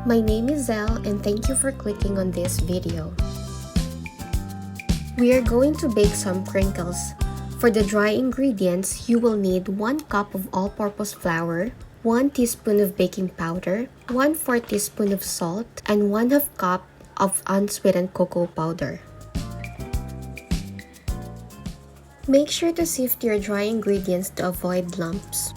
My name is Zelle and thank you for clicking on this video. We are going to bake some crinkles. For the dry ingredients, you will need 1 cup of all-purpose flour, 1 teaspoon of baking powder, 1/4 teaspoon of salt, and 1/2 cup of unsweetened cocoa powder. Make sure to sift your dry ingredients to avoid lumps.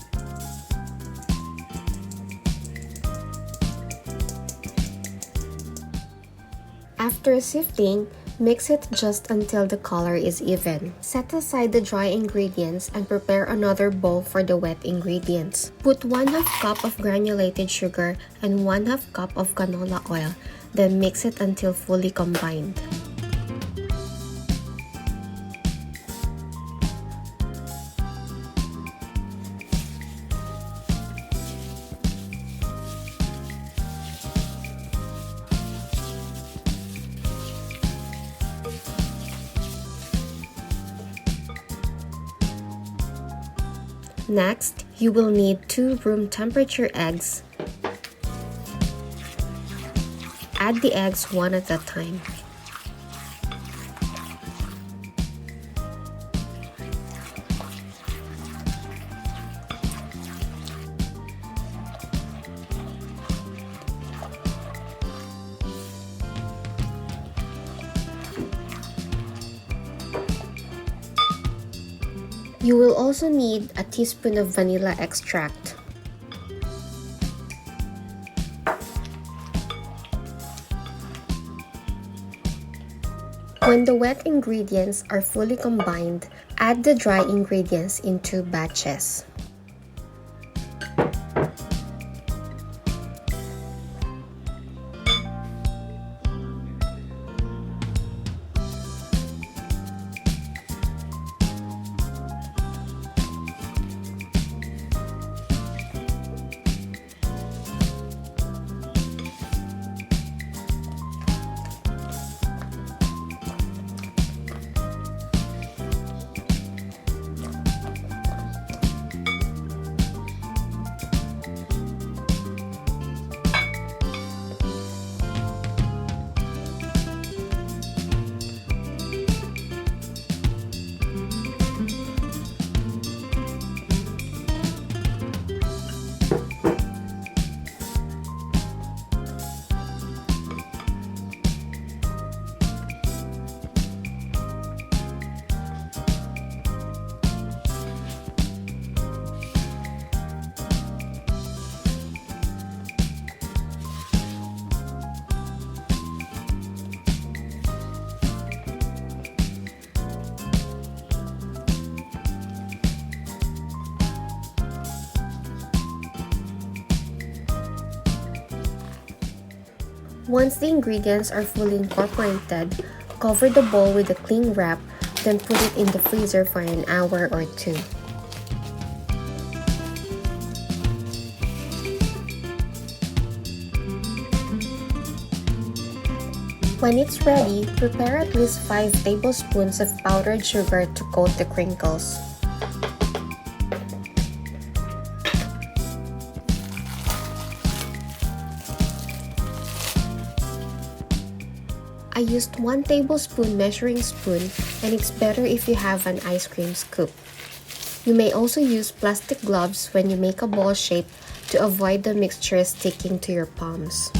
After sifting, mix it just until the color is even. Set aside the dry ingredients and prepare another bowl for the wet ingredients. Put 1/2 cup of granulated sugar and 1/2 cup of canola oil, then mix it until fully combined. Next, you will need 2 room temperature eggs. Add the eggs one at a time. You will also need a teaspoon of vanilla extract. When the wet ingredients are fully combined, add the dry ingredients in 2 batches. Once the ingredients are fully incorporated, cover the bowl with a cling wrap, then put it in the freezer for an hour or 2. When it's ready, prepare at least 5 tablespoons of powdered sugar to coat the crinkles. I used 1 tablespoon measuring spoon, and it's better if you have an ice cream scoop. You may also use plastic gloves when you make a ball shape to avoid the mixture sticking to your palms.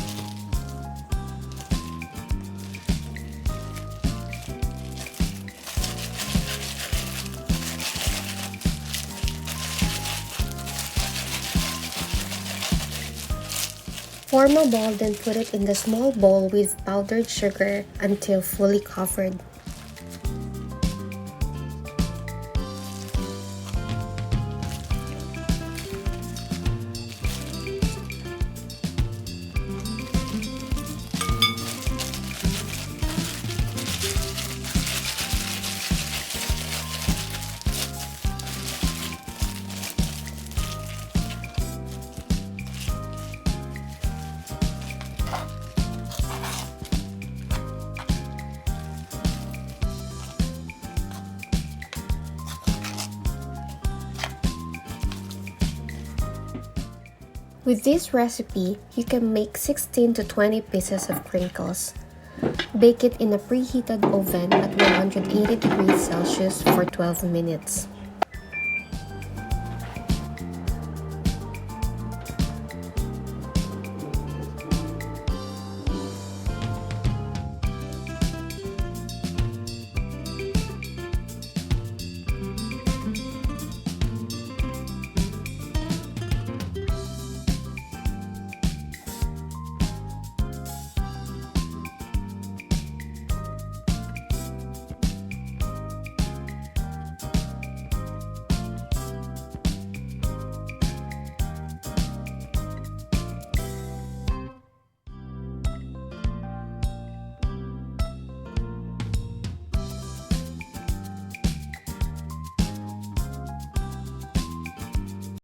Form a ball, then put it in the small bowl with powdered sugar until fully covered. With this recipe, you can make 16 to 20 pieces of crinkles. Bake it in a preheated oven at 180 degrees Celsius for 12 minutes.